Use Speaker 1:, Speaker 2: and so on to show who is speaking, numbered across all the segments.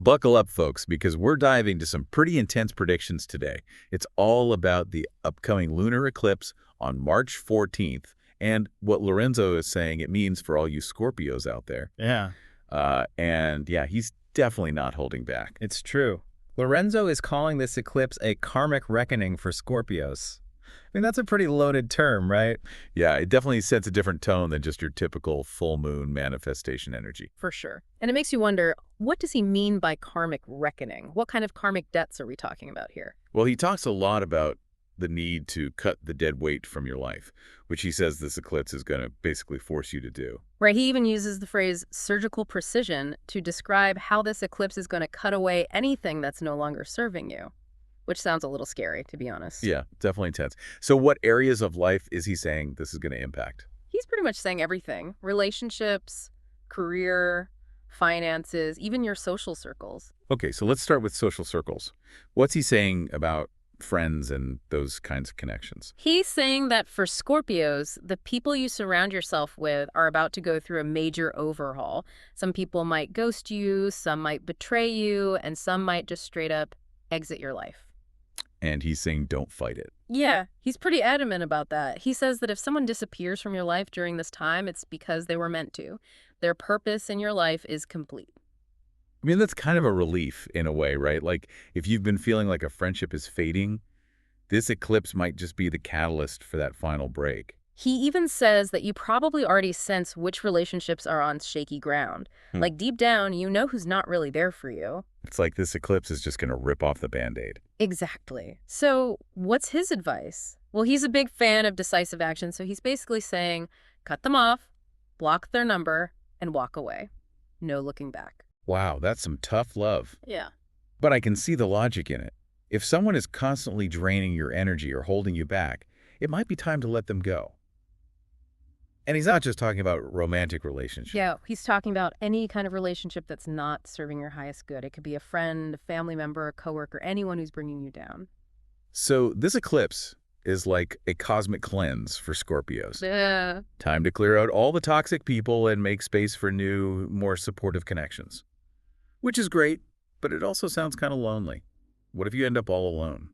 Speaker 1: buckle up, folks, because we're diving into some pretty intense predictions today. It's all about the upcoming lunar eclipse on March 14th and what Lorenzo is saying it means for all you Scorpios out there.
Speaker 2: Yeah,
Speaker 1: And yeah, he's definitely not holding back.
Speaker 2: it's true. Lorenzo is calling this eclipse a karmic reckoning for Scorpios. I mean, that's a pretty loaded term, right?
Speaker 1: Yeah, it definitely sets a different tone than just your typical full moon manifestation energy.
Speaker 3: For sure. And it makes you wonder, what does he mean by karmic reckoning? What kind of karmic debts are we talking about here?
Speaker 1: Well, he talks a lot about the need to cut the dead weight from your life, which he says this eclipse is going to basically force you to do.
Speaker 3: Right, he even uses the phrase surgical precision to describe how this eclipse is going to cut away anything that's no longer serving you, which sounds a little scary, to be honest.
Speaker 1: Yeah, definitely intense. So what areas of life is he saying this is going to impact?
Speaker 3: He's pretty much saying everything. Relationships, career, finances, even your social circles.
Speaker 1: Okay, so let's start with social circles. What's he saying about friends and those kinds of connections?
Speaker 3: He's saying that for Scorpios, the people you surround yourself with are about to go through a major overhaul. Some people might ghost you, some might betray you, and some might just straight up exit your life.
Speaker 1: And he's saying don't fight it.
Speaker 3: Yeah, he's pretty adamant about that. He says that if someone disappears from your life during this time, it's because they were meant to. Their purpose in your life is complete.
Speaker 1: I mean, that's kind of a relief in a way, right? Like if you've been feeling like a friendship is fading, this eclipse might just be the catalyst for that final break.
Speaker 3: He even says that you probably already sense which relationships are on shaky ground. Like deep down, you know who's not really there for you.
Speaker 1: It's like this eclipse is just going to rip off the Band-Aid.
Speaker 3: Exactly. So what's his advice? Well, he's a big fan of decisive action, so he's basically saying, cut them off, block their number, and walk away. No looking back.
Speaker 1: Wow, that's some tough love.
Speaker 3: Yeah.
Speaker 1: But I can see the logic in it. If someone is constantly draining your energy or holding you back, it might be time to let them go. And he's not just talking about romantic relationships.
Speaker 3: Yeah, he's talking about any kind of relationship that's not serving your highest good. It could be a friend, a family member, a coworker, anyone who's bringing you down.
Speaker 1: So this eclipse is like a cosmic cleanse for Scorpios.
Speaker 3: Yeah.
Speaker 1: Time to clear out all the toxic people and make space for new, more supportive connections. Which is great, but it also sounds kind of lonely. What if you end up all alone?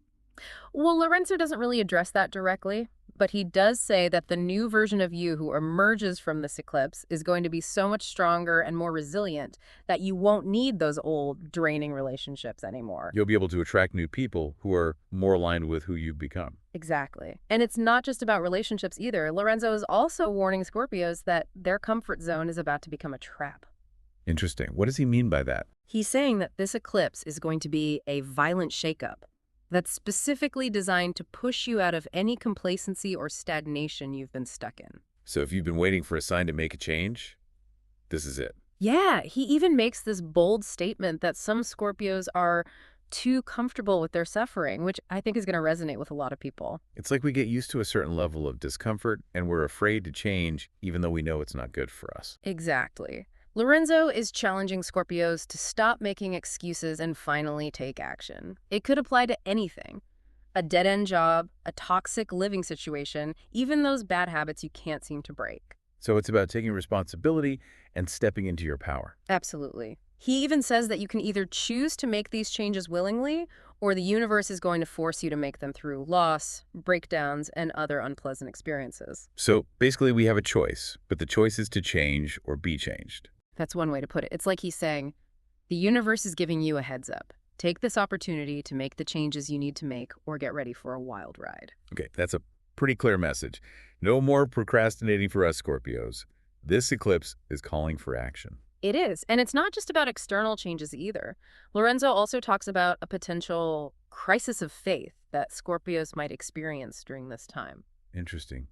Speaker 3: Well, Lorenzo doesn't really address that directly, but he does say that the new version of you who emerges from this eclipse is going to be so much stronger and more resilient that you won't need those old, draining relationships anymore.
Speaker 1: You'll be able to attract new people who are more aligned with who you've become.
Speaker 3: Exactly. And it's not just about relationships either. Lorenzo is also warning Scorpios that their comfort zone is about to become a trap.
Speaker 1: Interesting. What does he mean by that?
Speaker 3: He's saying that this eclipse is going to be a violent shakeup that's specifically designed to push you out of any complacency or stagnation you've been stuck in.
Speaker 1: So if you've been waiting for a sign to make a change, this is it.
Speaker 3: Yeah, he even makes this bold statement that some Scorpios are too comfortable with their suffering, which I think is going to resonate with a lot of people.
Speaker 1: It's like we get used to a certain level of discomfort and we're afraid to change even though we know it's not good for us.
Speaker 3: Exactly. Lorenzo is challenging Scorpios to stop making excuses and finally take action. It could apply to anything. A dead-end job, a toxic living situation, even those bad habits you can't seem to break.
Speaker 1: So it's about taking responsibility and stepping into your power.
Speaker 3: Absolutely. He even says that you can either choose to make these changes willingly, or the universe is going to force you to make them through loss, breakdowns, and other unpleasant experiences.
Speaker 1: So basically we have a choice, but the choice is to change or be changed.
Speaker 3: That's one way to put it. It's like he's saying, the universe is giving you a heads up. Take this opportunity to make the changes you need to make or get ready for a wild ride.
Speaker 1: Okay, that's a pretty clear message. No more procrastinating for us Scorpios. This eclipse is calling for action.
Speaker 3: It is. And it's not just about external changes either. Lorenzo also talks about a potential crisis of faith that Scorpios might experience during this time.
Speaker 1: Interesting.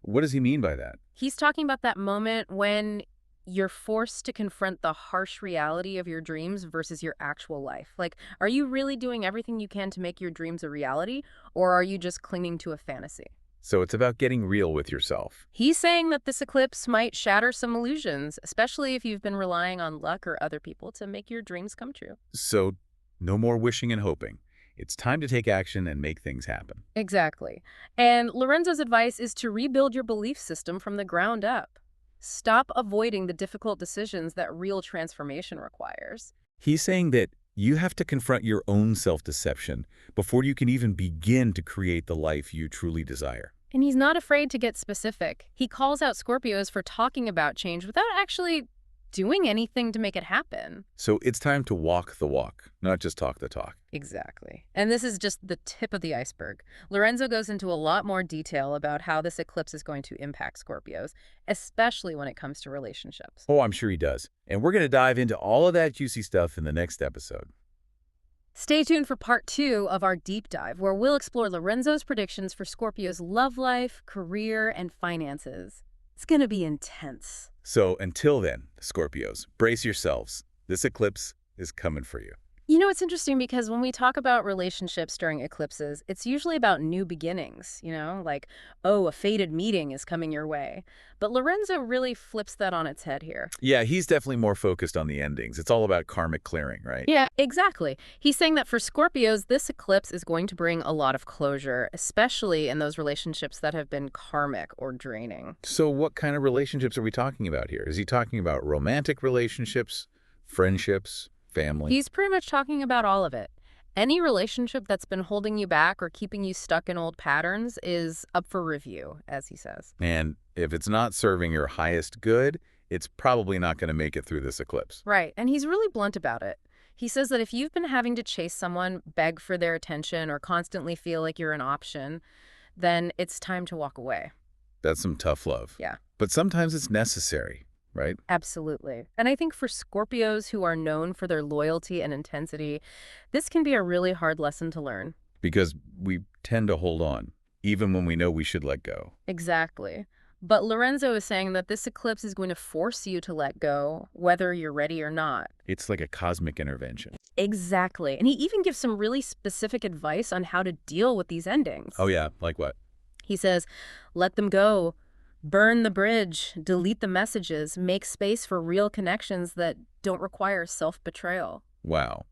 Speaker 1: What does he mean by that?
Speaker 3: He's talking about that moment when you're forced to confront the harsh reality of your dreams versus your actual life. Like, are you really doing everything you can to make your dreams a reality, or are you just clinging to a fantasy?
Speaker 1: So it's about getting real with yourself.
Speaker 3: He's saying that this eclipse might shatter some illusions, especially if you've been relying on luck or other people to make your dreams come true.
Speaker 1: So no more wishing and hoping. It's time to take action and make things happen.
Speaker 3: Exactly. And Lorenzo's advice is to rebuild your belief system from the ground up. Stop avoiding the difficult decisions that real transformation requires.
Speaker 1: He's saying that You have to confront your own self-deception before you can even begin to create the life you truly desire.
Speaker 3: And he's not afraid to get specific. He calls out Scorpios for talking about change without actually doing anything to make it happen.
Speaker 1: So it's time to walk the walk, not just talk the talk.
Speaker 3: Exactly. And this is just the tip of the iceberg. Lorenzo goes into a lot more detail about how this eclipse is going to impact Scorpios, especially when it comes to relationships.
Speaker 1: Oh, I'm sure he does. And we're going to dive into all of that juicy stuff in the next episode.
Speaker 3: Stay tuned for part 2 of our deep dive, where we'll explore Lorenzo's predictions for Scorpio's love life, career, and finances. It's going to be intense.
Speaker 1: So until then, Scorpios, brace yourselves. This eclipse is coming for you.
Speaker 3: You know, it's interesting because when we talk about relationships during eclipses, it's usually about new beginnings, like, oh, a fated meeting is coming your way. But Lorenzo really flips that on its head here.
Speaker 1: Yeah, he's definitely more focused on the endings. It's all about karmic clearing, right?
Speaker 3: Yeah, exactly. He's saying that for Scorpios, this eclipse is going to bring a lot of closure, especially in those relationships that have been karmic or draining.
Speaker 1: So what kind of relationships are we talking about here? Is he talking about romantic relationships, friendships, family?
Speaker 3: He's pretty much talking about all of it. Any relationship that's been holding you back or keeping you stuck in old patterns is up for review, as he says.
Speaker 1: And if it's not serving your highest good, it's probably not going to make it through this eclipse.
Speaker 3: Right, and he's really blunt about it. He says that if you've been having to chase someone, beg for their attention, or constantly feel like you're an option, then it's time to walk away.
Speaker 1: That's some tough love.
Speaker 3: Yeah.
Speaker 1: But sometimes it's necessary, right?
Speaker 3: Absolutely. And I think for Scorpios who are known for their loyalty and intensity, this can be a really hard lesson to learn.
Speaker 1: Because we tend to hold on, even when we know we should let go.
Speaker 3: Exactly. But Lorenzo is saying that this eclipse is going to force you to let go, whether you're ready or not.
Speaker 1: It's like a cosmic intervention.
Speaker 3: Exactly. And he even gives some really specific advice on how to deal with these endings.
Speaker 1: Oh yeah, like what?
Speaker 3: He says, let them go. Burn the bridge, delete the messages, make space for real connections that don't require self-betrayal.
Speaker 1: Wow.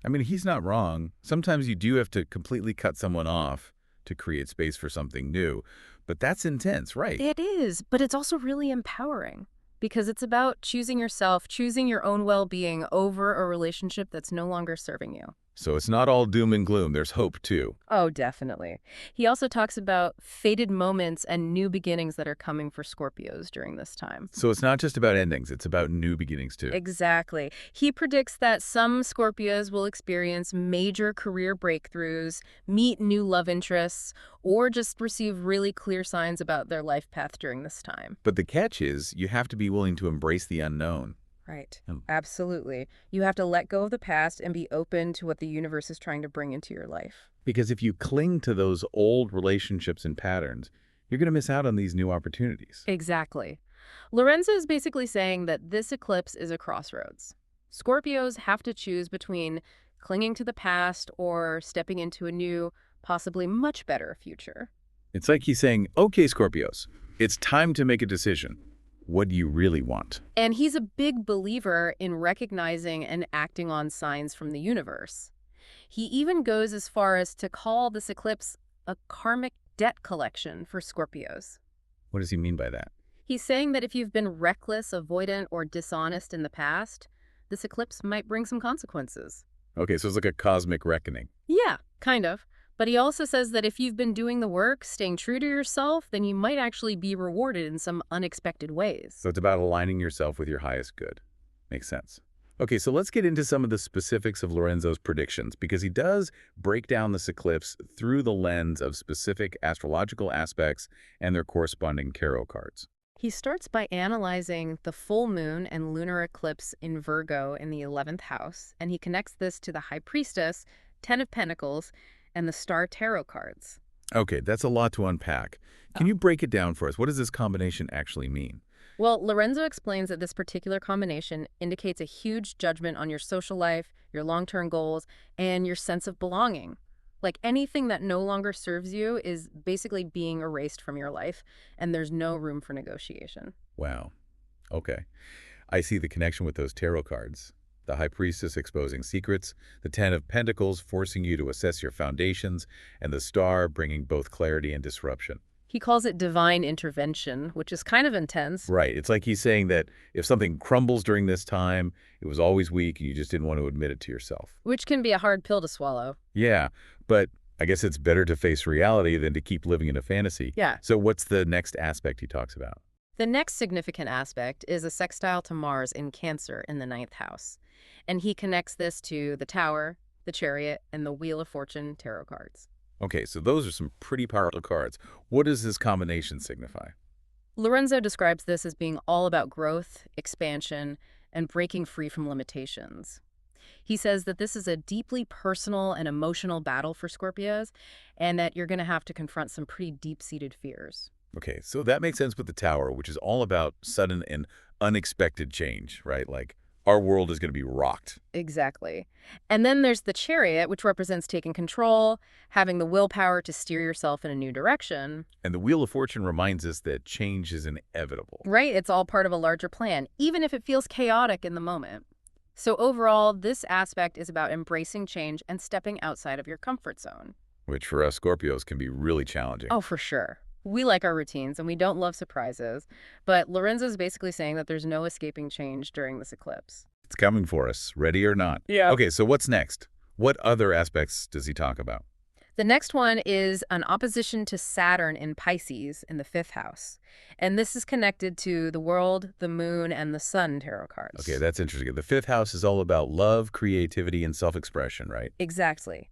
Speaker 1: I mean, he's not wrong. Sometimes you do have to completely cut someone off to create space for something new. But that's intense, right?
Speaker 3: It is, but it's also really empowering because it's about choosing yourself, choosing your own well-being over a relationship that's no longer serving you.
Speaker 1: So it's not all doom and gloom. There's hope, too.
Speaker 3: Oh, definitely. He also talks about fated moments and new beginnings that are coming for Scorpios during this time.
Speaker 1: So it's not just about endings. It's about new beginnings, too.
Speaker 3: Exactly. He predicts that some Scorpios will experience major career breakthroughs, meet new love interests, or just receive really clear signs about their life path during this time.
Speaker 1: But the catch is you have to be willing to embrace the unknown.
Speaker 3: Right. Absolutely. You have to let go of the past and be open to what the universe is trying to bring into your life.
Speaker 1: Because if you cling to those old relationships and patterns, you're going to miss out on these new opportunities.
Speaker 3: Exactly. Lorenzo is basically saying that this eclipse is a crossroads. Scorpios have to choose between clinging to the past or stepping into a new, possibly much better future.
Speaker 1: It's like he's saying, okay, Scorpios, it's time to make a decision. What do you really want?
Speaker 3: And he's a big believer in recognizing and acting on signs from the universe. He even goes as far as to call this eclipse a karmic debt collection for Scorpios.
Speaker 1: What does he mean by that?
Speaker 3: He's saying that if you've been reckless, avoidant, or dishonest in the past, this eclipse might bring some consequences.
Speaker 1: Okay, so it's like a cosmic reckoning.
Speaker 3: Yeah, kind of. But he also says that if you've been doing the work, staying true to yourself, then you might actually be rewarded in some unexpected ways.
Speaker 1: So it's about aligning yourself with your highest good. Makes sense. Okay, so let's get into some of the specifics of Lorenzo's predictions, because he does break down this eclipse through the lens of specific astrological aspects and their corresponding tarot cards.
Speaker 3: He starts by analyzing the full moon and lunar eclipse in Virgo in the 11th house, and he connects this to the High Priestess, Ten of Pentacles, and the Star Tarot cards.
Speaker 1: Okay, that's a lot to unpack. Can you break it down for us? What does this combination actually mean?
Speaker 3: Well, Lorenzo explains that this particular combination indicates a huge judgment on your social life, your long-term goals, and your sense of belonging. Like anything that no longer serves you is basically being erased from your life, and there's no room for negotiation.
Speaker 1: Wow. Okay. I see the connection with those tarot cards. The High Priestess exposing secrets, the Ten of Pentacles forcing you to assess your foundations, and the Star bringing both clarity and disruption.
Speaker 3: He calls it divine intervention, which is kind of intense.
Speaker 1: Right. It's like he's saying that if something crumbles during this time, it was always weak and you just didn't want to admit it to yourself.
Speaker 3: Which can be a hard pill to swallow.
Speaker 1: Yeah, but I guess it's better to face reality than to keep living in a fantasy.
Speaker 3: Yeah.
Speaker 1: So what's the next aspect he talks about?
Speaker 3: The next significant aspect is a sextile to Mars in Cancer in the 9th house. And he connects this to the Tower, the Chariot, and the Wheel of Fortune tarot cards.
Speaker 1: Okay, so those are some pretty powerful cards. What does this combination signify?
Speaker 3: Lorenzo describes this as being all about growth, expansion, and breaking free from limitations. He says that this is a deeply personal and emotional battle for Scorpios, and that you're going to have to confront some pretty deep-seated fears.
Speaker 1: Okay, so that makes sense with the Tower, which is all about sudden and unexpected change, right? Like, our world is going to be rocked.
Speaker 3: Exactly. And then there's the Chariot, which represents taking control, having the willpower to steer yourself in a new direction.
Speaker 1: And the Wheel of Fortune reminds us that change is inevitable.
Speaker 3: Right? It's all part of a larger plan, even if it feels chaotic in the moment. So overall, this aspect is about embracing change and stepping outside of your comfort zone.
Speaker 1: Which for us Scorpios can be really challenging.
Speaker 3: Oh, for sure. We like our routines and we don't love surprises, but Lorenzo's basically saying that there's no escaping change during this eclipse.
Speaker 1: It's coming for us, ready or not.
Speaker 3: Yeah.
Speaker 1: Okay, so what's next? What other aspects does he talk about?
Speaker 3: The next one is an opposition to Saturn in Pisces in the 5th house. And this is connected to the World, the Moon, and the Sun tarot cards.
Speaker 1: Okay, that's interesting. The 5th house is all about love, creativity, and self-expression, right?
Speaker 3: Exactly.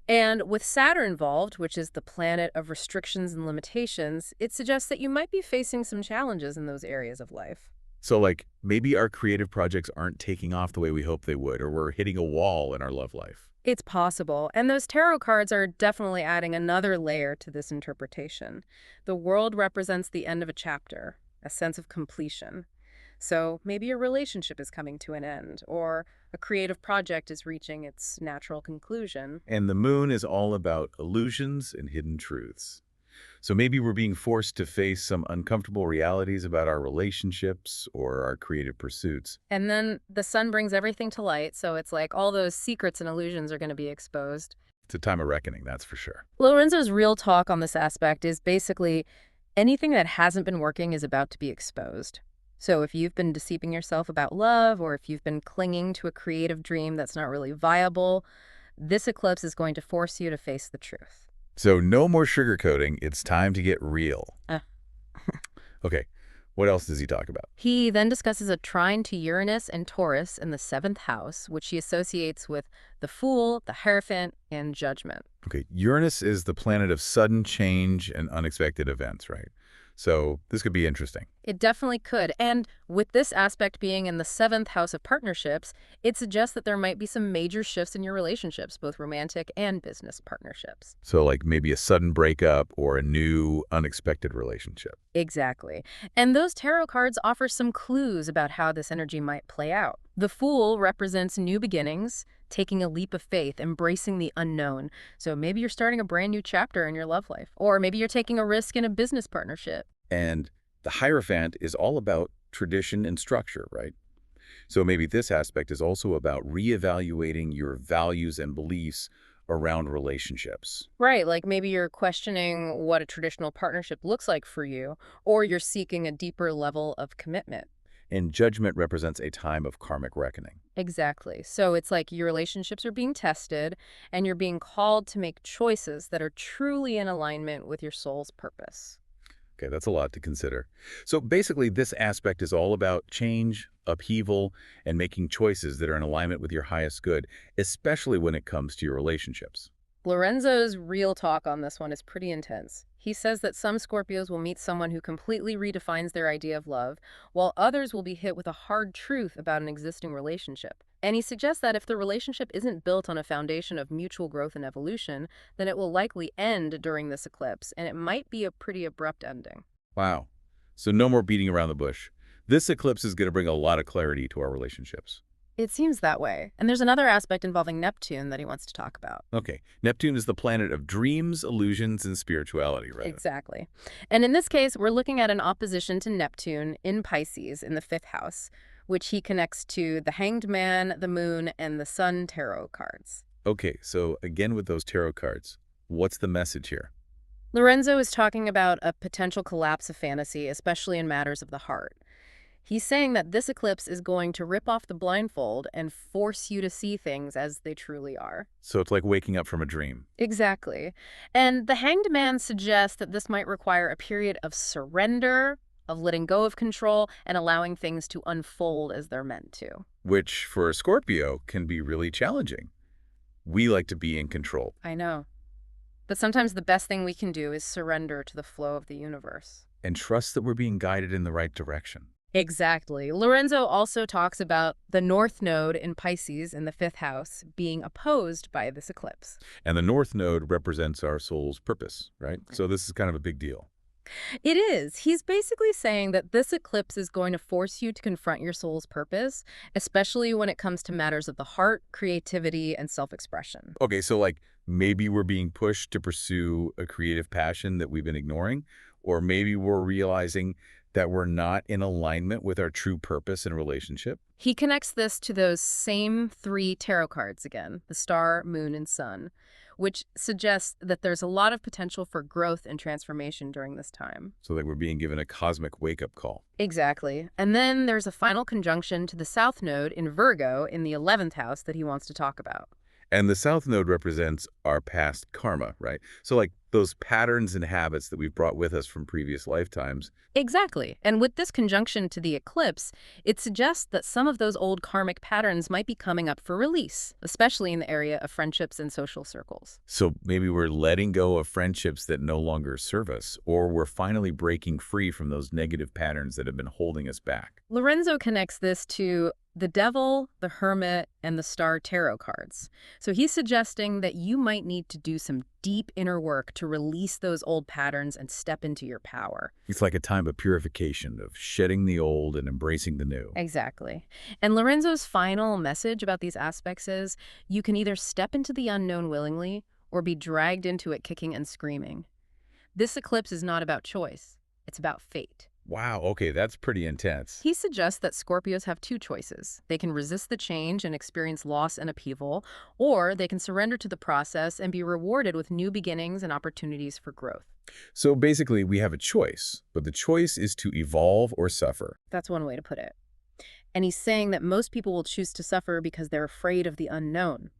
Speaker 3: And with Saturn involved, which is the planet of restrictions and limitations, it suggests that you might be facing some challenges in those areas of life.
Speaker 1: So, like, maybe our creative projects aren't taking off the way we hope they would, or we're hitting a wall in our love life.
Speaker 3: It's possible, and those tarot cards are definitely adding another layer to this interpretation. The world represents the end of a chapter, a sense of completion. So maybe your relationship is coming to an end, or a creative project is reaching its natural conclusion.
Speaker 1: And the moon is all about illusions and hidden truths. So maybe we're being forced to face some uncomfortable realities about our relationships or our creative pursuits.
Speaker 3: And then the sun brings everything to light, so it's like all those secrets and illusions are going to be exposed.
Speaker 1: It's a time of reckoning, that's for sure.
Speaker 3: Lorenzo's real talk on this aspect is basically anything that hasn't been working is about to be exposed. So if you've been deceiving yourself about love, or if you've been clinging to a creative dream that's not really viable, this eclipse is going to force you to face the truth.
Speaker 1: So no more sugarcoating, it's time to get real. Okay, what else does he talk about?
Speaker 3: He then discusses a trine to Uranus and Taurus in the 7th house, which he associates with the Fool, the Hierophant, and Judgment.
Speaker 1: Okay, Uranus is the planet of sudden change and unexpected events, right? So this could be interesting.
Speaker 3: It definitely could. And with this aspect being in the 7th house of partnerships, it suggests that there might be some major shifts in your relationships, both romantic and business partnerships.
Speaker 1: So like maybe a sudden breakup or a new unexpected relationship.
Speaker 3: Exactly. And those tarot cards offer some clues about how this energy might play out. The Fool represents new beginnings, taking a leap of faith, embracing the unknown. So maybe you're starting a brand new chapter in your love life, or maybe you're taking a risk in a business partnership.
Speaker 1: And the Hierophant is all about tradition and structure, right? So maybe this aspect is also about reevaluating your values and beliefs around relationships.
Speaker 3: Right, like maybe you're questioning what a traditional partnership looks like for you, or you're seeking a deeper level of commitment.
Speaker 1: And Judgment represents a time of karmic reckoning.
Speaker 3: Exactly. So it's like your relationships are being tested, and you're being called to make choices that are truly in alignment with your soul's purpose.
Speaker 1: Okay, that's a lot to consider. So basically, this aspect is all about change, upheaval, and making choices that are in alignment with your highest good, especially when it comes to your relationships.
Speaker 3: Lorenzo's real talk on this one is pretty intense. He says that some Scorpios will meet someone who completely redefines their idea of love, while others will be hit with a hard truth about an existing relationship. And he suggests that if the relationship isn't built on a foundation of mutual growth and evolution, then it will likely end during this eclipse, and it might be a pretty abrupt ending.
Speaker 1: Wow. So no more beating around the bush. This eclipse is going to bring a lot of clarity to our relationships.
Speaker 3: It seems that way. And there's another aspect involving Neptune that he wants to talk about.
Speaker 1: Okay. Neptune is the planet of dreams, illusions, and spirituality, right?
Speaker 3: Exactly. And in this case, we're looking at an opposition to Neptune in Pisces in the 5th house, which he connects to the Hanged Man, the Moon, and the Sun tarot cards.
Speaker 1: Okay, so again with those tarot cards, what's the message here?
Speaker 3: Lorenzo is talking about a potential collapse of fantasy, especially in matters of the heart. He's saying that this eclipse is going to rip off the blindfold and force you to see things as they truly are.
Speaker 1: So it's like waking up from a dream.
Speaker 3: Exactly. And the Hanged Man suggests that this might require a period of surrender, of letting go of control, and allowing things to unfold as they're meant to.
Speaker 1: Which for a Scorpio can be really challenging. We like to be in control.
Speaker 3: I know. But sometimes the best thing we can do is surrender to the flow of the universe.
Speaker 1: And trust that we're being guided in the right direction.
Speaker 3: Exactly. Lorenzo also talks about the North Node in Pisces in the 5th house being opposed by this eclipse.
Speaker 1: And the North Node represents our soul's purpose, right? So this is kind of a big deal.
Speaker 3: It is. He's basically saying that this eclipse is going to force you to confront your soul's purpose, especially when it comes to matters of the heart, creativity, and self-expression.
Speaker 1: Okay, so like maybe we're being pushed to pursue a creative passion that we've been ignoring, or maybe we're realizing that we're not in alignment with our true purpose in a relationship.
Speaker 3: He connects this to those same 3 tarot cards again, the star, moon, and sun, which suggests that there's a lot of potential for growth and transformation during this time.
Speaker 1: So that we're being given a cosmic wake-up call.
Speaker 3: Exactly. And then there's a final conjunction to the South Node in Virgo in the 11th house that he wants to talk about.
Speaker 1: And the South Node represents our past karma, right? So like those patterns and habits that we've brought with us from previous lifetimes.
Speaker 3: Exactly. And with this conjunction to the eclipse, it suggests that some of those old karmic patterns might be coming up for release, especially in the area of friendships and social circles.
Speaker 1: So maybe we're letting go of friendships that no longer serve us, or we're finally breaking free from those negative patterns that have been holding us back.
Speaker 3: Lorenzo connects this to the Devil, the Hermit, and the Star Tarot cards. So he's suggesting that you might need to do some deep inner work to release those old patterns and step into your power.
Speaker 1: It's like a time of purification, of shedding the old and embracing the new.
Speaker 3: Exactly. And Lorenzo's final message about these aspects is you can either step into the unknown willingly or be dragged into it kicking and screaming. This eclipse is not about choice. It's about fate.
Speaker 1: Wow, okay, that's pretty intense.
Speaker 3: He suggests that Scorpios have 2 choices. They can resist the change and experience loss and upheaval, or they can surrender to the process and be rewarded with new beginnings and opportunities for growth.
Speaker 1: So basically, we have a choice, but the choice is to evolve or suffer.
Speaker 3: That's one way to put it. And he's saying that most people will choose to suffer because they're afraid of the unknown.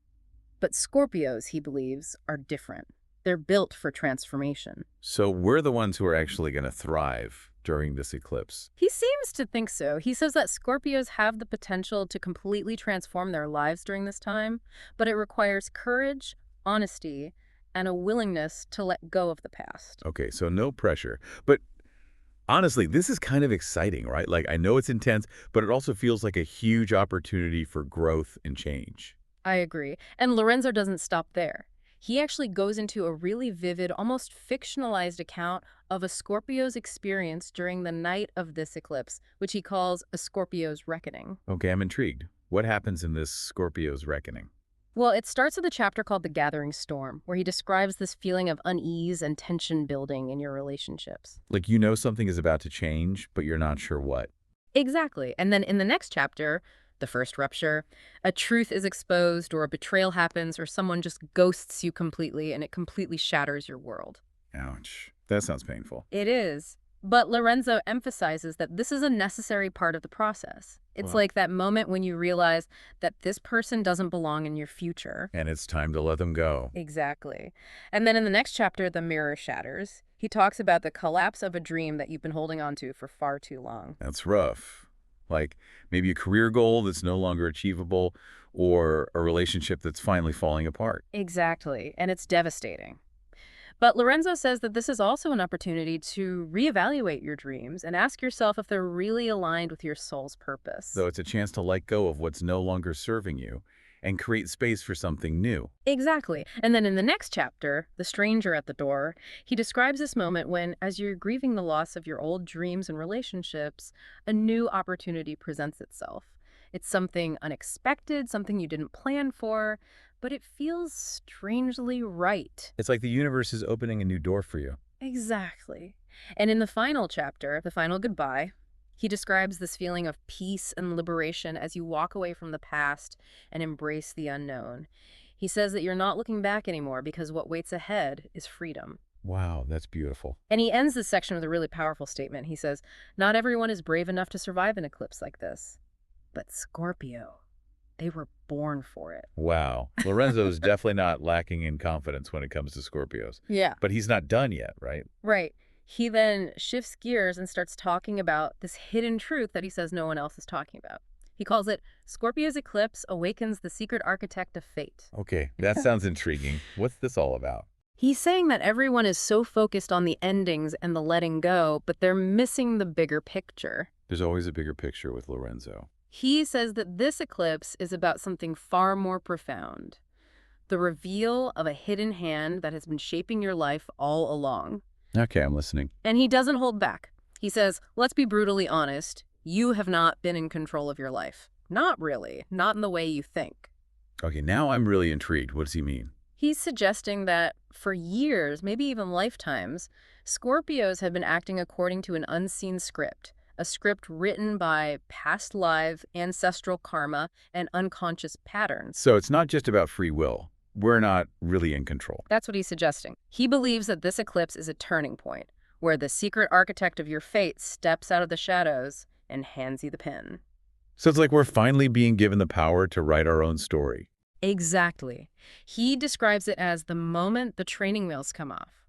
Speaker 3: But Scorpios, he believes, are different. They're built for transformation.
Speaker 1: So we're the ones who are actually going to thrive during this eclipse.
Speaker 3: He seems to think so. He says that Scorpios have the potential to completely transform their lives during this time, but it requires courage, honesty, and a willingness to let go of the past.
Speaker 1: Okay, so no pressure. But honestly, this is kind of exciting, right? Like, I know it's intense, but it also feels like a huge opportunity for growth and change.
Speaker 3: I agree. And Lorenzo doesn't stop there. He actually goes into a really vivid, almost fictionalized account of a Scorpio's experience during the night of this eclipse, which he calls a Scorpio's reckoning.
Speaker 1: Okay, I'm intrigued. What happens in this Scorpio's reckoning?
Speaker 3: Well, it starts with a chapter called The Gathering Storm, where he describes this feeling of unease and tension building in your relationships.
Speaker 1: Like, you know something is about to change, but you're not sure what.
Speaker 3: Exactly. And then in the next chapter, the first rupture, a truth is exposed or a betrayal happens or someone just ghosts you completely and it completely shatters your world.
Speaker 1: Ouch. That sounds painful.
Speaker 3: It is. But Lorenzo emphasizes that this is a necessary part of the process. It's
Speaker 1: Wow.
Speaker 3: like that moment when you realize that this person doesn't belong in your future.
Speaker 1: And it's time to let them go.
Speaker 3: Exactly. And then in the next chapter, The Mirror Shatters, he talks about the collapse of a dream that you've been holding on to for far too long.
Speaker 1: That's rough. Like maybe a career goal that's no longer achievable or a relationship that's finally falling apart.
Speaker 3: Exactly. And it's devastating. But Lorenzo says that this is also an opportunity to reevaluate your dreams and ask yourself if they're really aligned with your soul's purpose.
Speaker 1: So it's a chance to let go of what's no longer serving you and create space for something new.
Speaker 3: Exactly. And then in the next chapter, The Stranger at the Door, he describes this moment when, as you're grieving the loss of your old dreams and relationships, a new opportunity presents itself. It's something unexpected, something you didn't plan for, but it feels strangely right.
Speaker 1: It's like the universe is opening a new door for you.
Speaker 3: Exactly. And in the final chapter, The Final Goodbye, he describes this feeling of peace and liberation as you walk away from the past and embrace the unknown. He says that you're not looking back anymore because what waits ahead is freedom.
Speaker 1: Wow, that's beautiful.
Speaker 3: And he ends this section with a really powerful statement. He says, "Not everyone is brave enough to survive an eclipse like this. But Scorpio, they were born for it."
Speaker 1: Wow. Lorenzo's definitely not lacking in confidence when it comes to Scorpios.
Speaker 3: Yeah.
Speaker 1: But he's not done yet, right?
Speaker 3: Right. He then shifts gears and starts talking about this hidden truth that he says no one else is talking about. He calls it Scorpio's eclipse awakens the secret architect of fate.
Speaker 1: Okay, that sounds intriguing. What's this all about?
Speaker 3: He's saying that everyone is so focused on the endings and the letting go, but they're missing the bigger picture.
Speaker 1: There's always a bigger picture with Lorenzo.
Speaker 3: He says that this eclipse is about something far more profound. The reveal of a hidden hand that has been shaping your life all along.
Speaker 1: Okay, I'm listening.
Speaker 3: And he doesn't hold back. He says, let's be brutally honest. You have not been in control of your life. Not really. Not in the way you think.
Speaker 1: Okay, now I'm really intrigued. What does he mean?
Speaker 3: He's suggesting that for years, maybe even lifetimes, Scorpios have been acting according to an unseen script, a script written by past life, ancestral karma, and unconscious patterns.
Speaker 1: So it's not just about free will. We're not really in control.
Speaker 3: That's what he's suggesting. He believes that this eclipse is a turning point, where the secret architect of your fate steps out of the shadows and hands you the pen.
Speaker 1: So it's like we're finally being given the power to write our own story.
Speaker 3: Exactly. He describes it as the moment the training wheels come off.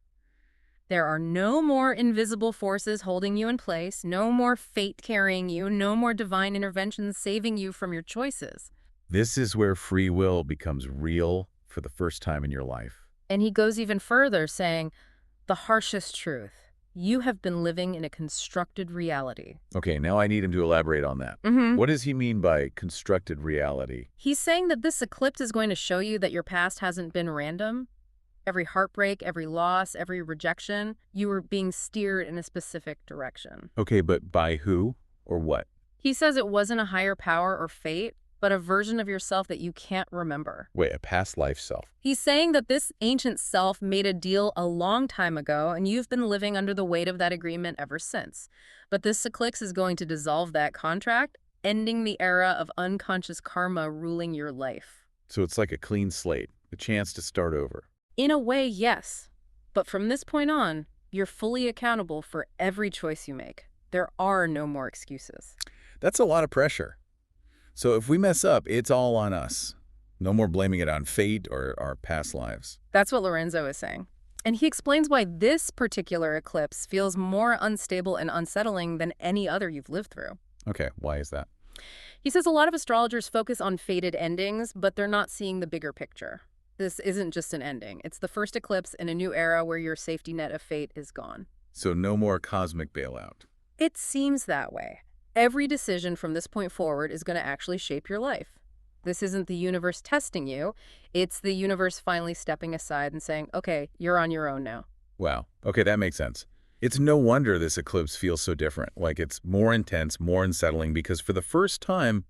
Speaker 3: There are no more invisible forces holding you in place, no more fate carrying you, no more divine intervention saving you from your choices.
Speaker 1: This is where free will becomes real for the first time in your life.
Speaker 3: And he goes even further, saying, the harshest truth, you have been living in a constructed reality.
Speaker 1: Okay, now I need him to elaborate on that. What does he mean by constructed reality?
Speaker 3: He's saying that this eclipse is going to show you that your past hasn't been random. Every heartbreak, every loss, every rejection, you were being steered in a specific direction.
Speaker 1: Okay, but by who or what?
Speaker 3: He says it wasn't a higher power or fate, but a version of yourself that you can't remember.
Speaker 1: Wait, a past life self.
Speaker 3: He's saying that this ancient self made a deal a long time ago, and you've been living under the weight of that agreement ever since. But this eclipse is going to dissolve that contract, ending the era of unconscious karma ruling your life.
Speaker 1: So it's like a clean slate, a chance to start over.
Speaker 3: In a way, yes. But from this point on, you're fully accountable for every choice you make. There are no more excuses.
Speaker 1: That's a lot of pressure. So if we mess up, it's all on us. No more blaming it on fate or our past lives.
Speaker 3: That's what Lorenzo is saying. And he explains why this particular eclipse feels more unstable and unsettling than any other you've lived through.
Speaker 1: Okay, why is that?
Speaker 3: He says a lot of astrologers focus on fated endings, but they're not seeing the bigger picture. This isn't just an ending. It's the first eclipse in a new era where your safety net of fate is gone.
Speaker 1: So no more cosmic bailout.
Speaker 3: It seems that way. Every decision from this point forward is going to actually shape your life. This isn't the universe testing you. It's the universe finally stepping aside and saying, okay, you're on your own now.
Speaker 1: Wow. Okay, that makes sense. It's no wonder this eclipse feels so different. Like it's more intense, more unsettling, because for the first time,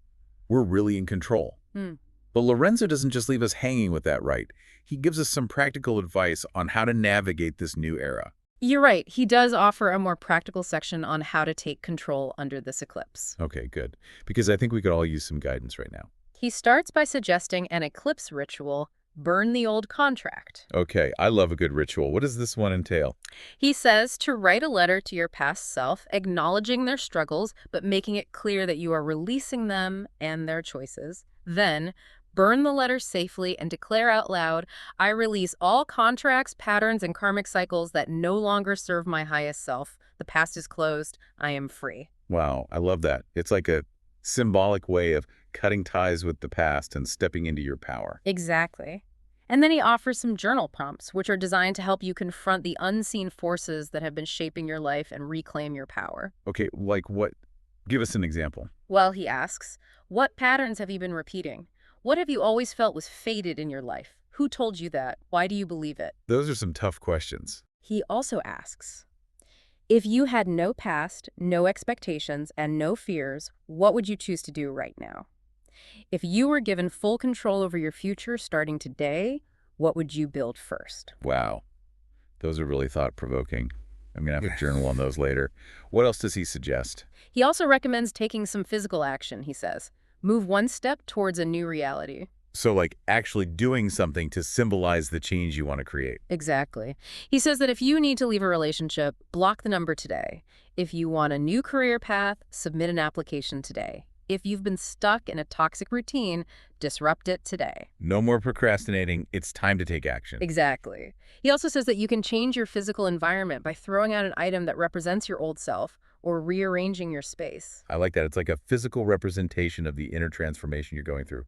Speaker 1: we're really in control. But Lorenzo doesn't just leave us hanging with that right. He gives us some practical advice on how to navigate this new era.
Speaker 3: You're right. He does offer a more practical section on how to take control under this eclipse.
Speaker 1: Okay, good. Because I think we could all use some guidance right now.
Speaker 3: He starts by suggesting an eclipse ritual, burn the old contract.
Speaker 1: Okay, I love a good ritual. What does this one entail?
Speaker 3: He says to write a letter to your past self, acknowledging their struggles, but making it clear that you are releasing them and their choices. Then, burn the letter safely and declare out loud, I release all contracts, patterns, and karmic cycles that no longer serve my highest self. The past is closed. I am free.
Speaker 1: Wow, I love that. It's like a symbolic way of cutting ties with the past and stepping into your power.
Speaker 3: Exactly. And then he offers some journal prompts, which are designed to help you confront the unseen forces that have been shaping your life and reclaim your power.
Speaker 1: Okay, like what? Give us an example.
Speaker 3: Well, he asks, what patterns have you been repeating? What have you always felt was fated in your life? Who told you that? Why do you believe it?
Speaker 1: Those are some tough questions.
Speaker 3: He also asks, if you had no past, no expectations, and no fears, what would you choose to do right now? If you were given full control over your future starting today, what would you build first?
Speaker 1: Wow. Those are really thought-provoking. I'm going to have to journal on those later. What else does he suggest?
Speaker 3: He also recommends taking some physical action, he says. Move one step towards a new reality.
Speaker 1: So like actually doing something to symbolize the change you want to create.
Speaker 3: Exactly. He says that if you need to leave a relationship, block the number today. If you want a new career path, submit an application today. If you've been stuck in a toxic routine, disrupt it today.
Speaker 1: No more procrastinating. It's time to take action.
Speaker 3: Exactly. He also says that you can change your physical environment by throwing out an item that represents your old self or rearranging your space.
Speaker 1: I like that. It's like a physical representation of the inner transformation you're going through.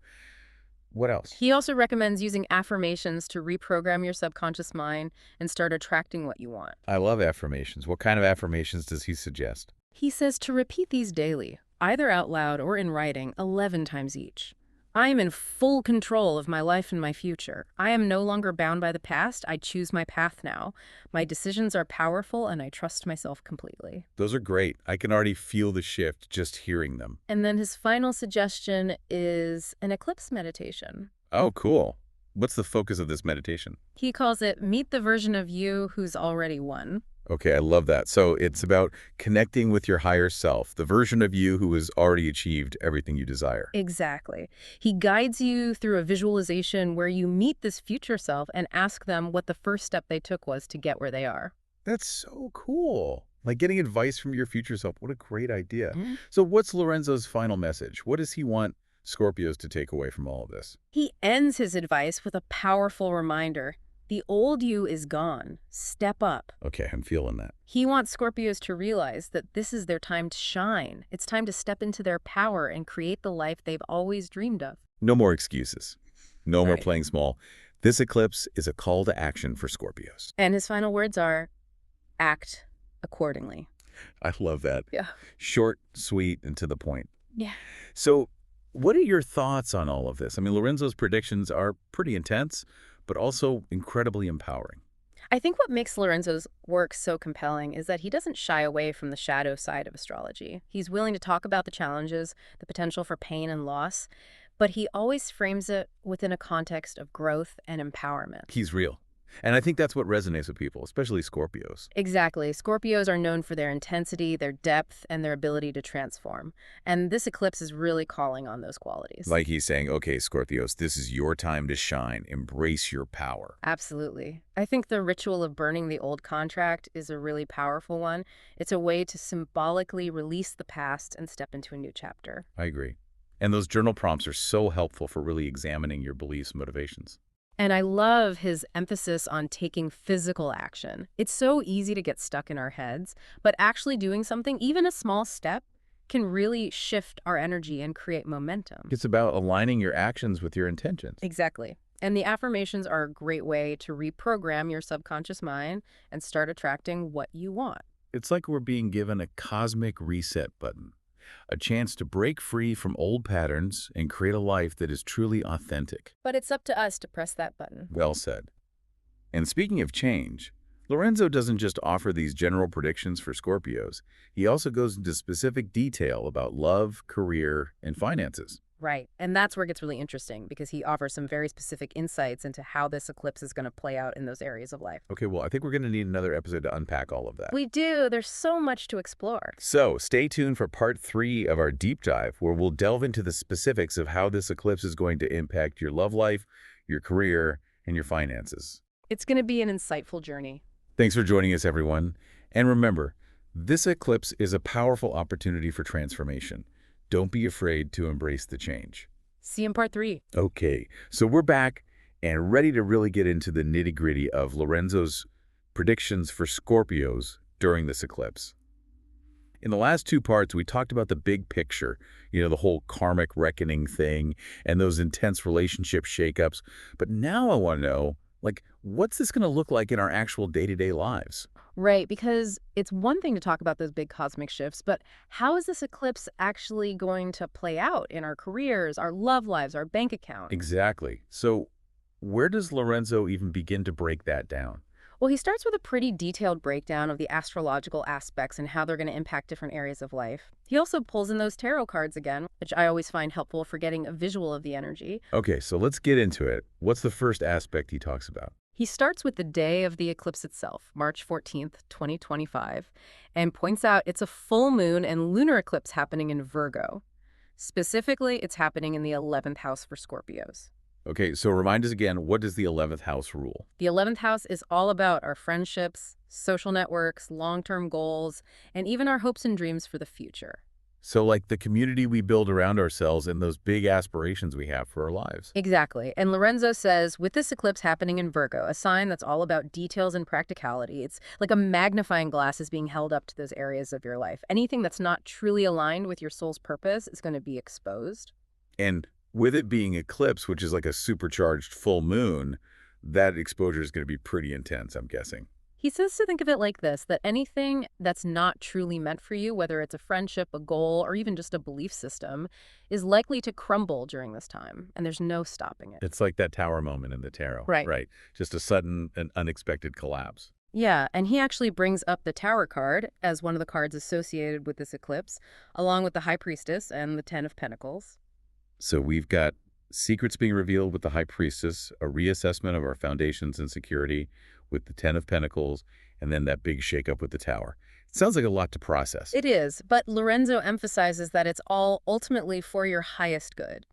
Speaker 1: What else?
Speaker 3: He also recommends using affirmations to reprogram your subconscious mind and start attracting what you want.
Speaker 1: I love affirmations. What kind of affirmations does he suggest?
Speaker 3: He says to repeat these daily, either out loud or in writing, 11 times each. I am in full control of my life and my future. I am no longer bound by the past. I choose my path now. My decisions are powerful and I trust myself completely.
Speaker 1: Those are great. I can already feel the shift just hearing them.
Speaker 3: And then his final suggestion is an eclipse meditation.
Speaker 1: Oh, cool. What's the focus of this meditation?
Speaker 3: He calls it Meet the Version of You Who's Already Won.
Speaker 1: Okay, I love that. So it's about connecting with your higher self, the version of you who has already achieved everything you desire.
Speaker 3: Exactly. He guides you through a visualization where you meet this future self and ask them what the first step they took was to get where they are.
Speaker 1: That's so cool. Like getting advice from your future self. What a great idea.
Speaker 3: Mhm.
Speaker 1: So what's Lorenzo's final message? What does he want Scorpios to take away from all of this?
Speaker 3: He ends his advice with a powerful reminder. The old you is gone. Step up.
Speaker 1: Okay, I'm feeling that.
Speaker 3: He wants Scorpios to realize that this is their time to shine. It's time to step into their power and create the life they've always dreamed of.
Speaker 1: No more excuses. No more
Speaker 3: Right.
Speaker 1: playing small. This eclipse is a call to action for Scorpios.
Speaker 3: And his final words are, act accordingly.
Speaker 1: I love that.
Speaker 3: Yeah.
Speaker 1: Short, sweet, and to the point.
Speaker 3: Yeah.
Speaker 1: So what are your thoughts on all of this? I mean, Lorenzo's predictions are pretty intense, but also incredibly empowering.
Speaker 3: I think what makes Lorenzo's work so compelling is that he doesn't shy away from the shadow side of astrology. He's willing to talk about the challenges, the potential for pain and loss, but he always frames it within a context of growth and empowerment.
Speaker 1: He's real. And I think that's what resonates with people, especially Scorpios.
Speaker 3: Exactly. Scorpios are known for their intensity, their depth, and their ability to transform. And this eclipse is really calling on those qualities.
Speaker 1: Like he's saying, okay, Scorpios, this is your time to shine. Embrace your power.
Speaker 3: Absolutely. I think the ritual of burning the old contract is a really powerful one. It's a way to symbolically release the past and step into a new chapter.
Speaker 1: I agree. And those journal prompts are so helpful for really examining your beliefs and motivations.
Speaker 3: And I love his emphasis on taking physical action. It's so easy to get stuck in our heads, but actually doing something, even a small step, can really shift our energy and create momentum.
Speaker 1: It's about aligning your actions with your intentions.
Speaker 3: Exactly. And the affirmations are a great way to reprogram your subconscious mind and start attracting what you want.
Speaker 1: It's like we're being given a cosmic reset button, a chance to break free from old patterns and create a life that is truly authentic.
Speaker 3: But it's up to us to press that button.
Speaker 1: Well said. And speaking of change, Lorenzo doesn't just offer these general predictions for Scorpios. He also goes into specific detail about love, career, and finances.
Speaker 3: Right. And that's where it gets really interesting because he offers some very specific insights into how this eclipse is going to play out in those areas of life.
Speaker 1: Okay, well, I think we're going to need another episode to unpack all of that.
Speaker 3: We do. There's so much to explore.
Speaker 1: So stay tuned for part 3 of our deep dive, where we'll delve into the specifics of how this eclipse is going to impact your love life, your career, and your finances.
Speaker 3: It's going to be an insightful journey.
Speaker 1: Thanks for joining us, everyone. And remember, this eclipse is a powerful opportunity for transformation. Don't be afraid to embrace the change.
Speaker 3: See you in part 3.
Speaker 1: Okay, so we're back and ready to really get into the nitty-gritty of Lorenzo's predictions for Scorpios during this eclipse. In the last 2 parts, we talked about the big picture, the whole karmic reckoning thing and those intense relationship shakeups. But now I want to know, what's this going to look like in our actual day-to-day lives?
Speaker 3: Right, because it's one thing to talk about those big cosmic shifts, but how is this eclipse actually going to play out in our careers, our love lives, our bank account?
Speaker 1: Exactly. So where does Lorenzo even begin to break that down?
Speaker 3: Well, he starts with a pretty detailed breakdown of the astrological aspects and how they're going to impact different areas of life. He also pulls in those tarot cards again, which I always find helpful for getting a visual of the energy.
Speaker 1: Okay, so let's get into it. What's the first aspect he talks about?
Speaker 3: He starts with the day of the eclipse itself, March 14th, 2025, and points out it's a full moon and lunar eclipse happening in Virgo. Specifically, it's happening in the 11th house for Scorpios.
Speaker 1: Okay, so remind us again, what does the 11th house rule?
Speaker 3: The 11th house is all about our friendships, social networks, long-term goals, and even our hopes and dreams for the future.
Speaker 1: So like the community we build around ourselves and those big aspirations we have for our lives.
Speaker 3: Exactly. And Lorenzo says, with this eclipse happening in Virgo, a sign that's all about details and practicality, it's like a magnifying glass is being held up to those areas of your life. Anything that's not truly aligned with your soul's purpose is going to be exposed.
Speaker 1: And with it being eclipse, which is like a supercharged full moon, that exposure is going to be pretty intense, I'm guessing.
Speaker 3: He says to think of it like this, that anything that's not truly meant for you, whether it's a friendship, a goal, or even just a belief system, is likely to crumble during this time, and there's no stopping it.
Speaker 1: It's like that tower moment in the tarot.
Speaker 3: Right.
Speaker 1: Right. Just a sudden and unexpected collapse.
Speaker 3: Yeah, and he actually brings up the Tower card as one of the cards associated with this eclipse, along with the High Priestess and the Ten of Pentacles.
Speaker 1: So we've got secrets being revealed with the High Priestess, a reassessment of our foundations and security with the Ten of Pentacles, and then that big shakeup with the Tower. It sounds like a lot to process.
Speaker 3: It is, but Lorenzo emphasizes that it's all ultimately for your highest good.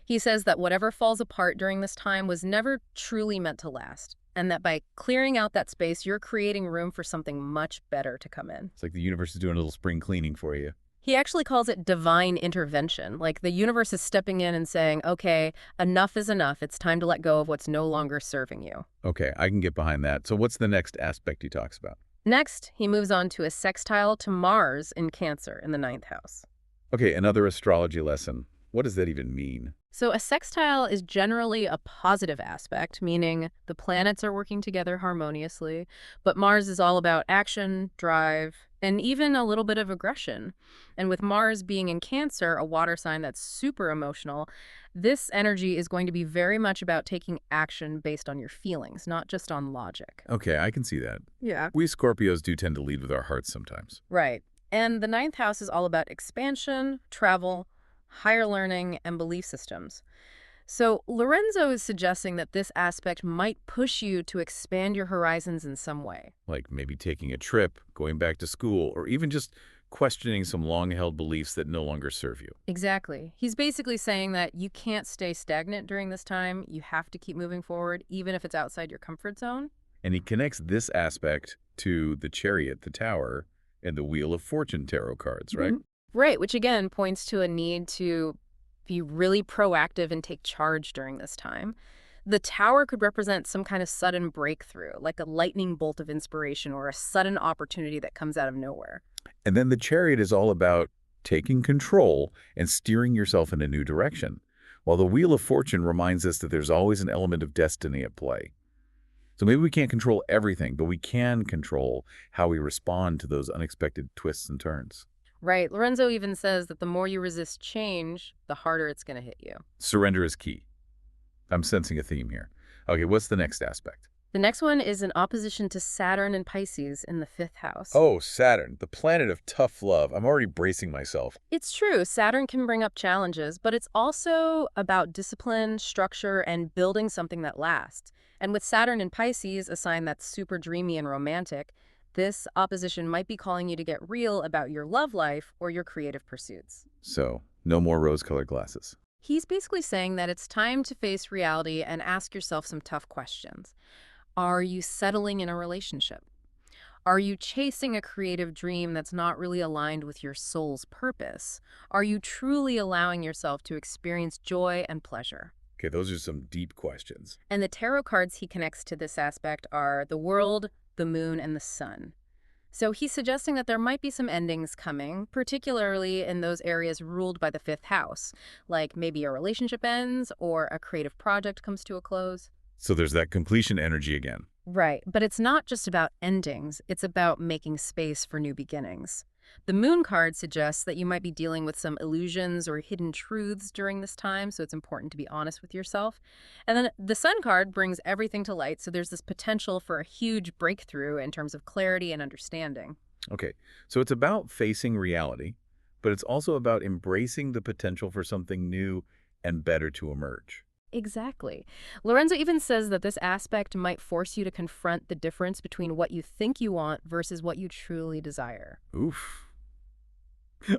Speaker 3: He says that whatever falls apart during this time was never truly meant to last, and that by clearing out that space, you're creating room for something much better to come in.
Speaker 1: It's like the universe is doing a little spring cleaning for you.
Speaker 3: He actually calls it divine intervention, like the universe is stepping in and saying, okay, enough is enough. It's time to let go of what's no longer serving you.
Speaker 1: Okay, I can get behind that. So what's the next aspect he talks about?
Speaker 3: Next, he moves on to a sextile to Mars in Cancer in the 9th house.
Speaker 1: Okay, another astrology lesson. What does that even mean?
Speaker 3: So a sextile is generally a positive aspect, meaning the planets are working together harmoniously, but Mars is all about action, drive, and even a little bit of aggression. And with Mars being in Cancer, a water sign that's super emotional, this energy is going to be very much about taking action based on your feelings, not just on logic.
Speaker 1: Okay, I can see that.
Speaker 3: Yeah.
Speaker 1: We Scorpios do tend to lead with our hearts sometimes.
Speaker 3: Right. And the 9th house is all about expansion, travel, higher learning, and belief systems. So Lorenzo is suggesting that this aspect might push you to expand your horizons in some way.
Speaker 1: Like maybe taking a trip, going back to school, or even just questioning some long-held beliefs that no longer serve you.
Speaker 3: Exactly. He's basically saying that you can't stay stagnant during this time. You have to keep moving forward, even if it's outside your comfort zone.
Speaker 1: And he connects this aspect to the Chariot, the Tower, and the Wheel of Fortune tarot cards, right?
Speaker 3: Right, which again points to a need to be really proactive and take charge during this time. The Tower could represent some kind of sudden breakthrough, like a lightning bolt of inspiration or a sudden opportunity that comes out of nowhere.
Speaker 1: And then the Chariot is all about taking control and steering yourself in a new direction, while the Wheel of Fortune reminds us that there's always an element of destiny at play. So maybe we can't control everything, but we can control how we respond to those unexpected twists and turns.
Speaker 3: Right. Lorenzo even says that the more you resist change, the harder it's going to hit you.
Speaker 1: Surrender is key. I'm sensing a theme here. Okay, what's the next aspect?
Speaker 3: The next one is an opposition to Saturn and Pisces in the 5th house.
Speaker 1: Oh, Saturn, the planet of tough love. I'm already bracing myself.
Speaker 3: It's true, Saturn can bring up challenges, but it's also about discipline, structure, and building something that lasts. And with Saturn in Pisces, a sign that's super dreamy and romantic, this opposition might be calling you to get real about your love life or your creative pursuits.
Speaker 1: So, no more rose-colored glasses.
Speaker 3: He's basically saying that it's time to face reality and ask yourself some tough questions. Are you settling in a relationship? Are you chasing a creative dream that's not really aligned with your soul's purpose? Are you truly allowing yourself to experience joy and pleasure?
Speaker 1: Okay, those are some deep questions.
Speaker 3: And the tarot cards he connects to this aspect are the World, the Moon, and the Sun. So he's suggesting that there might be some endings coming, particularly in those areas ruled by the 5th house, like maybe a relationship ends or a creative project comes to a close.
Speaker 1: So there's that completion energy again.
Speaker 3: Right, but it's not just about endings, it's about making space for new beginnings. The Moon card suggests that you might be dealing with some illusions or hidden truths during this time, so it's important to be honest with yourself. And then the Sun card brings everything to light, so there's this potential for a huge breakthrough in terms of clarity and understanding.
Speaker 1: Okay, so it's about facing reality, but it's also about embracing the potential for something new and better to emerge.
Speaker 3: Exactly. Lorenzo even says that this aspect might force you to confront the difference between what you think you want versus what you truly desire.
Speaker 1: Oof.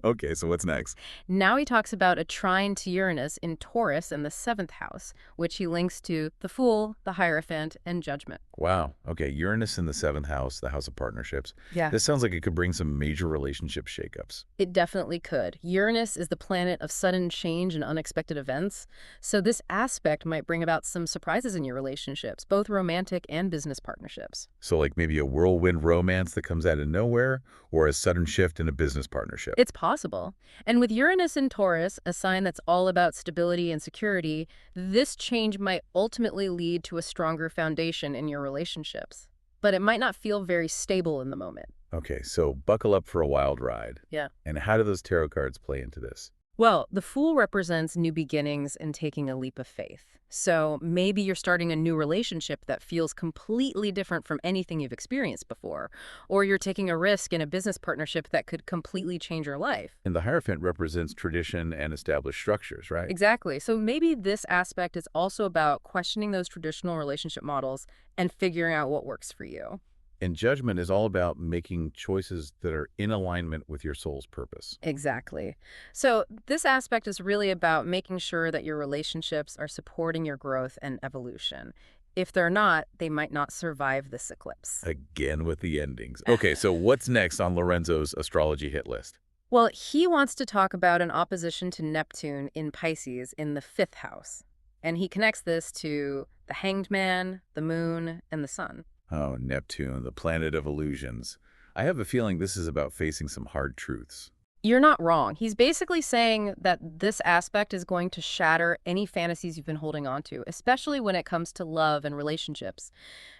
Speaker 1: Okay, so what's next?
Speaker 3: Now he talks about a trine to Uranus in Taurus in the 7th house, which he links to the Fool, the Hierophant, and Judgment.
Speaker 1: Wow. Okay, Uranus in the 7th house, the house of partnerships.
Speaker 3: Yeah.
Speaker 1: This sounds like it could bring some major relationship shakeups.
Speaker 3: It definitely could. Uranus is the planet of sudden change and unexpected events, so this aspect might bring about some surprises in your relationships, both romantic and business partnerships.
Speaker 1: So like maybe a whirlwind romance that comes out of nowhere, or a sudden shift in a business partnership.
Speaker 3: It's possible. And with Uranus in Taurus, a sign that's all about stability and security, this change might ultimately lead to a stronger foundation in your relationships. But it might not feel very stable in the moment.
Speaker 1: Okay, so buckle up for a wild ride.
Speaker 3: Yeah.
Speaker 1: And how do those tarot cards play into this?
Speaker 3: Well, the Fool represents new beginnings and taking a leap of faith. So maybe you're starting a new relationship that feels completely different from anything you've experienced before, or you're taking a risk in a business partnership that could completely change your life.
Speaker 1: And the Hierophant represents tradition and established structures, right?
Speaker 3: Exactly. So maybe this aspect is also about questioning those traditional relationship models and figuring out what works for you.
Speaker 1: And Judgment is all about making choices that are in alignment with your soul's purpose.
Speaker 3: Exactly. So this aspect is really about making sure that your relationships are supporting your growth and evolution. If they're not, they might not survive this eclipse.
Speaker 1: Again with the endings. Okay, so what's next on Lorenzo's astrology hit list?
Speaker 3: Well, he wants to talk about an opposition to Neptune in Pisces in the 5th house. And he connects this to the Hanged Man, the Moon, and the Sun.
Speaker 1: Oh, Neptune, the planet of illusions. I have a feeling this is about facing some hard truths.
Speaker 3: You're not wrong. He's basically saying that this aspect is going to shatter any fantasies you've been holding on to, especially when it comes to love and relationships.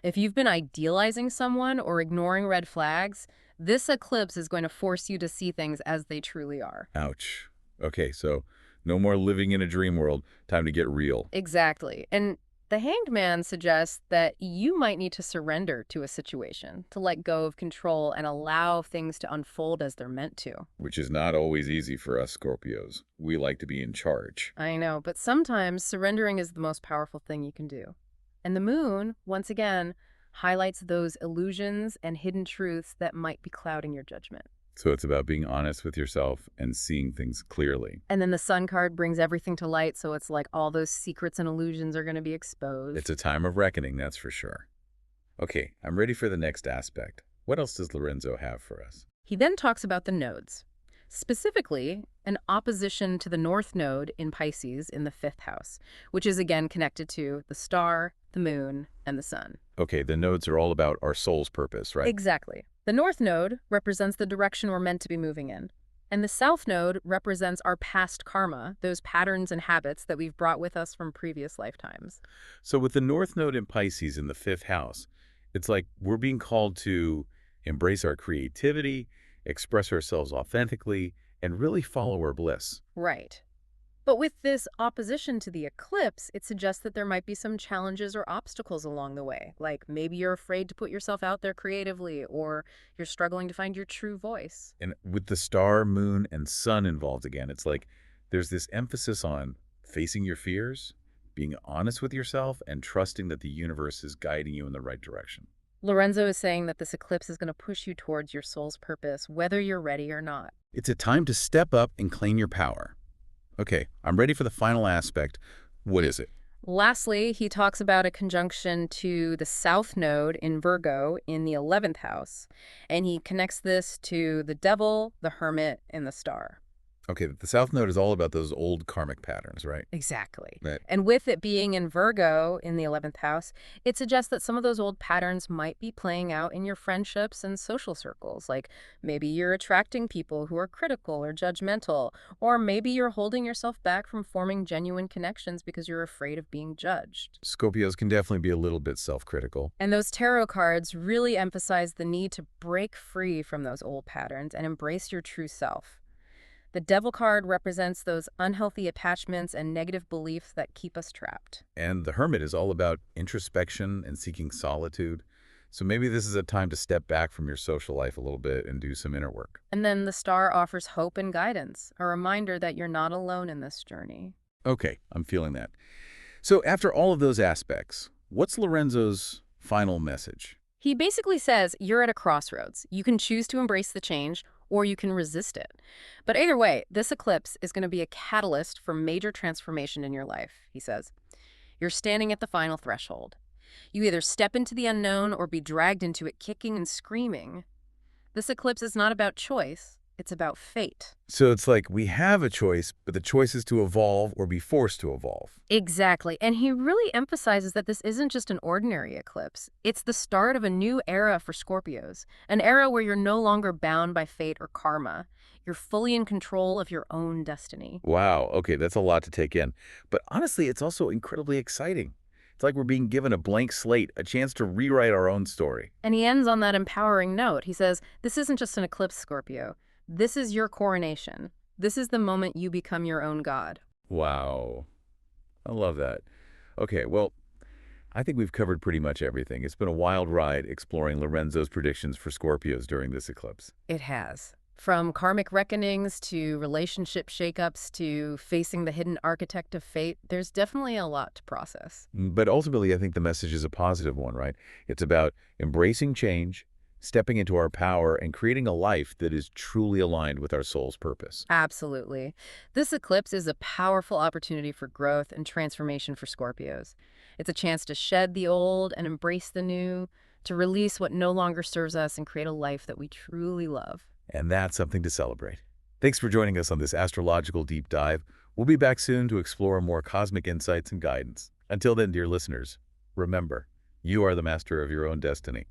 Speaker 3: If you've been idealizing someone or ignoring red flags, this eclipse is going to force you to see things as they truly are.
Speaker 1: Ouch. Okay, so no more living in a dream world. Time to get real.
Speaker 3: Exactly. And the Hanged Man suggests that you might need to surrender to a situation, to let go of control and allow things to unfold as they're meant to.
Speaker 1: Which is not always easy for us Scorpios. We like to be in charge.
Speaker 3: I know, but sometimes surrendering is the most powerful thing you can do. And the Moon, once again, highlights those illusions and hidden truths that might be clouding your judgment.
Speaker 1: So it's about being honest with yourself and seeing things clearly.
Speaker 3: And then the Sun card brings everything to light, so it's like all those secrets and illusions are going to be exposed.
Speaker 1: It's a time of reckoning, that's for sure. Okay, I'm ready for the next aspect. What else does Lorenzo have for us?
Speaker 3: He then talks about the nodes, specifically an opposition to the North Node in Pisces in the 5th house, which is again connected to the star, the moon, and the sun.
Speaker 1: Okay, the nodes are all about our soul's purpose, right?
Speaker 3: Exactly. The North Node represents the direction we're meant to be moving in. And the South Node represents our past karma, those patterns and habits that we've brought with us from previous lifetimes.
Speaker 1: So with the North Node in Pisces in the 5th house, it's like we're being called to embrace our creativity, express ourselves authentically, and really follow our bliss.
Speaker 3: Right. But with this opposition to the eclipse, it suggests that there might be some challenges or obstacles along the way. Like maybe you're afraid to put yourself out there creatively, or you're struggling to find your true voice.
Speaker 1: And with the star, moon, and sun involved again, it's like there's this emphasis on facing your fears, being honest with yourself, and trusting that the universe is guiding you in the right direction.
Speaker 3: Lorenzo is saying that this eclipse is going to push you towards your soul's purpose, whether you're ready or not.
Speaker 1: It's a time to step up and claim your power. Okay, I'm ready for the final aspect. What is it?
Speaker 3: Lastly, he talks about a conjunction to the South Node in Virgo in the 11th house, and he connects this to the Devil, the Hermit, and the Star.
Speaker 1: Okay, the South Node is all about those old karmic patterns, right?
Speaker 3: Exactly.
Speaker 1: Right.
Speaker 3: And with it being in Virgo in the 11th house, it suggests that some of those old patterns might be playing out in your friendships and social circles. Like maybe you're attracting people who are critical or judgmental, or maybe you're holding yourself back from forming genuine connections because you're afraid of being judged.
Speaker 1: Scorpios can definitely be a little bit self-critical.
Speaker 3: And those tarot cards really emphasize the need to break free from those old patterns and embrace your true self. The Devil card represents those unhealthy attachments and negative beliefs that keep us trapped.
Speaker 1: And the Hermit is all about introspection and seeking solitude. So maybe this is a time to step back from your social life a little bit and do some inner work.
Speaker 3: And then the Star offers hope and guidance, a reminder that you're not alone in this journey.
Speaker 1: Okay, I'm feeling that. So after all of those aspects, what's Lorenzo's final message?
Speaker 3: He basically says you're at a crossroads. You can choose to embrace the change, or you can resist it. But either way, this eclipse is going to be a catalyst for major transformation in your life, he says. You're standing at the final threshold. You either step into the unknown or be dragged into it kicking and screaming. This eclipse is not about choice, it's about fate.
Speaker 1: So it's like we have a choice, but the choice is to evolve or be forced to evolve.
Speaker 3: Exactly. And he really emphasizes that this isn't just an ordinary eclipse. It's the start of a new era for Scorpios, an era where you're no longer bound by fate or karma. You're fully in control of your own destiny.
Speaker 1: Wow, okay, that's a lot to take in. But honestly, it's also incredibly exciting. It's like we're being given a blank slate, a chance to rewrite our own story.
Speaker 3: And he ends on that empowering note. He says, this isn't just an eclipse, Scorpio. This is your coronation. This is the moment you become your own god.
Speaker 1: Wow. I love that. Okay, well, I think we've covered pretty much everything. It's been a wild ride exploring Lorenzo's predictions for Scorpios during this eclipse.
Speaker 3: It has. From karmic reckonings to relationship shakeups to facing the hidden architect of fate, there's definitely a lot to process.
Speaker 1: But ultimately, I think the message is a positive one, right? It's about embracing change, stepping into our power, and creating a life that is truly aligned with our soul's purpose.
Speaker 3: Absolutely. This eclipse is a powerful opportunity for growth and transformation for Scorpios. It's a chance to shed the old and embrace the new, to release what no longer serves us and create a life that we truly love.
Speaker 1: And that's something to celebrate. Thanks for joining us on this astrological deep dive. We'll be back soon to explore more cosmic insights and guidance. Until then, dear listeners, remember, you are the master of your own destiny.